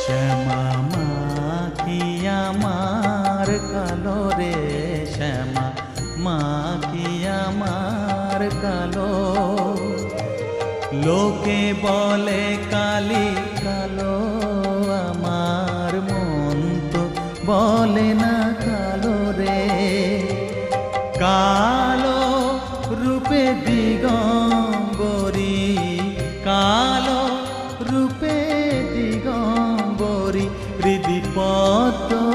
শ্যামা মা কি আমার কালো রে, শ্যামা মা কি আমার কালো। লোকে বলে কালি কালো, আমার মন তো বলে না কালো রে। কালো রূপে দিগম্বরী, কালো রূপে দিগম্বরী, হৃদি পদ্ম